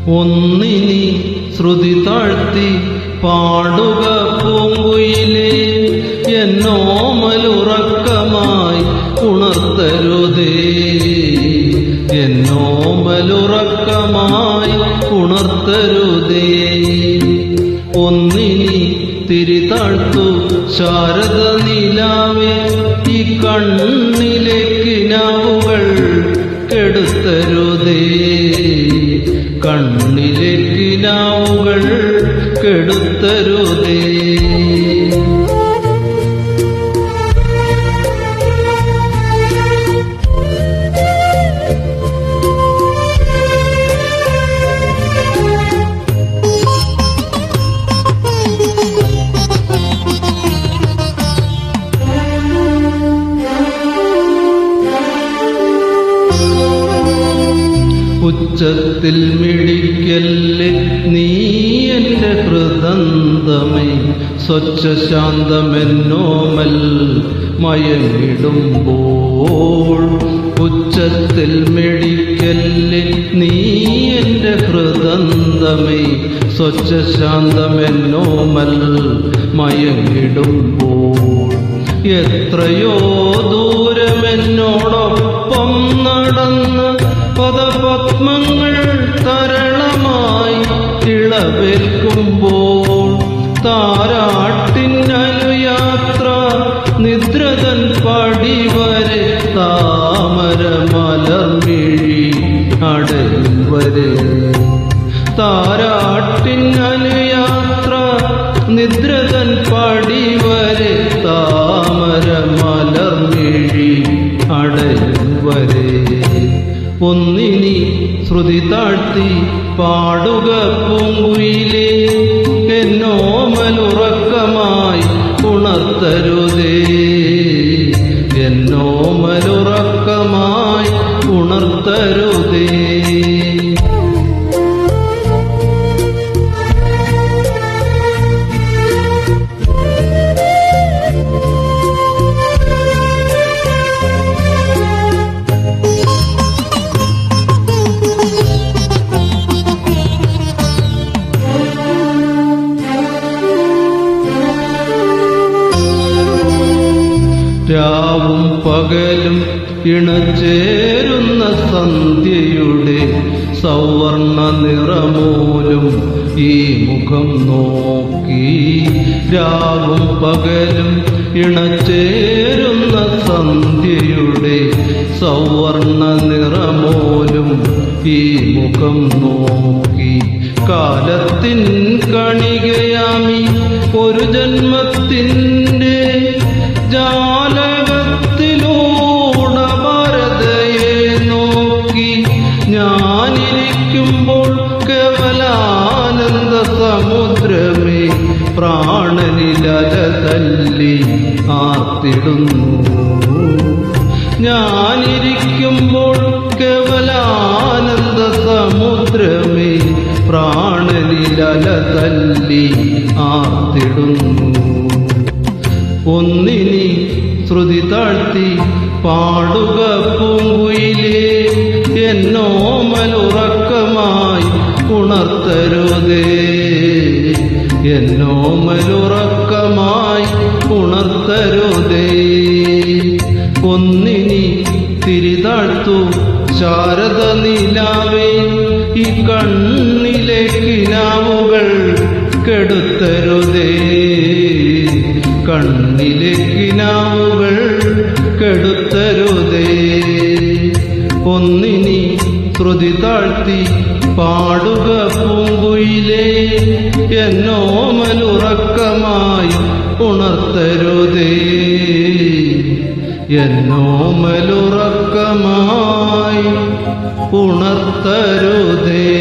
ഒന്നിനി ശ്രുതി താഴ്ത്തി പാടുക പൂങ്കുയിലേ, എന്നോമലുറക്കമായി ഉണർത്തരുതേ, എന്നോമലുറക്കമായി ഉണർത്തരുതേ. ഒന്നിനി തിരിതാഴ്ത്തു ശാരദ നിലാവേ, ഈ കണ്ണിലെ കിനാവുകൾ കെടുത്തരുതേ, കണ്ണിലെ കിനാവുകൾ കെടുത്തരുതേ. ഉച്ചത്തിൽ മിടിക്കല്ലേ നീ എൻ്റെ ഹൃദന്തമേ, സ്വച്ഛശാന്തമെന്നോമൽ മയങ്ങിടുമ്പോൾ. ഉച്ചത്തിൽ മിടിക്കല്ലേ നീ എൻ്റെ ഹൃദന്തമേ, സ്വച്ഛശാന്തമെന്നോമൽ മയങ്ങിടുമ്പോൾ. എത്രയോ ദൂരമെന്നോടൊപ്പം നടന്ന് പദപത്മങ്ങൾ തരളമായി ഇളവേൽക്കുമ്പോൾ. താരാട്ടിനനുയാത്ര നിദ്രതൻ പടിവരെ, താമര മലർമിഴി അടയിൽ വരെ. താരാട്ടിനനുയാത്ര നിദ്രതൻ പടിവരെ, താമര മലർമിഴി അടയിൽ വരെ. ഒന്നിനി ശ്രുതി താഴ്ത്തി പാടുക പൂങ്കുയിലേ, എന്നോമലുറക്കമായി ഉണർത്തരുതേ, എന്നോമലുറക്കമായി ഉണർത്തരുതേ. രാവും പകലും ഇണചേരുന്ന സന്ധ്യയുടെ സൗവർണ നിറമോലും ഈ മുഖം നോക്കി. രാവും പകലും ഇണചേരുന്ന സന്ധ്യയുടെ സൗവർണ നിറമോലും ഈ മുഖം നോക്കി. കാലത്തിൻ കണികയാമി ഒരു ജന്മത്തിൻ്റെ ജാലകത്തിലൂടെ ഭാരതയെ നോക്കി. ഞാനിരിക്കുമ്പോൾ കേവലാനന്ദ സമുദ്രമേ, പ്രാണനിലല തല്ലി ആർത്തിടുന്നു. ഞാനിരിക്കുമ്പോൾ കേവലാനന്ദ സമുദ്രമേ, പ്രാണനിലല തല്ലി ആർത്തിടുന്നു. ഒന്നിനി ശ്രുതി താഴ്ത്തി പാടുക പൂങ്കുയിലേ, എന്നോമലുറക്കമായി ഉണർത്തരുതേ, എന്നോമലുറക്കമായി ഉണർത്തരുതേ. ഒന്നിനി തിരിതാഴ്ത്തു ശാരദ നിലാവേ, ഈ കണ്ണിലെ കിനാവുകൾ കെടുത്തരുതേ, കണ്ണിലെ കിനാവുകൾ കെടുത്തരുതേ. ഒന്നിനി ശ്രുതി താഴ്ത്തി പാടുക പൂങ്കുയിലേ, എന്നോമലുറക്കമായി ഉണർത്തരുതേ, എന്നോമലുറക്കമായി ഉണർത്തരുതേ.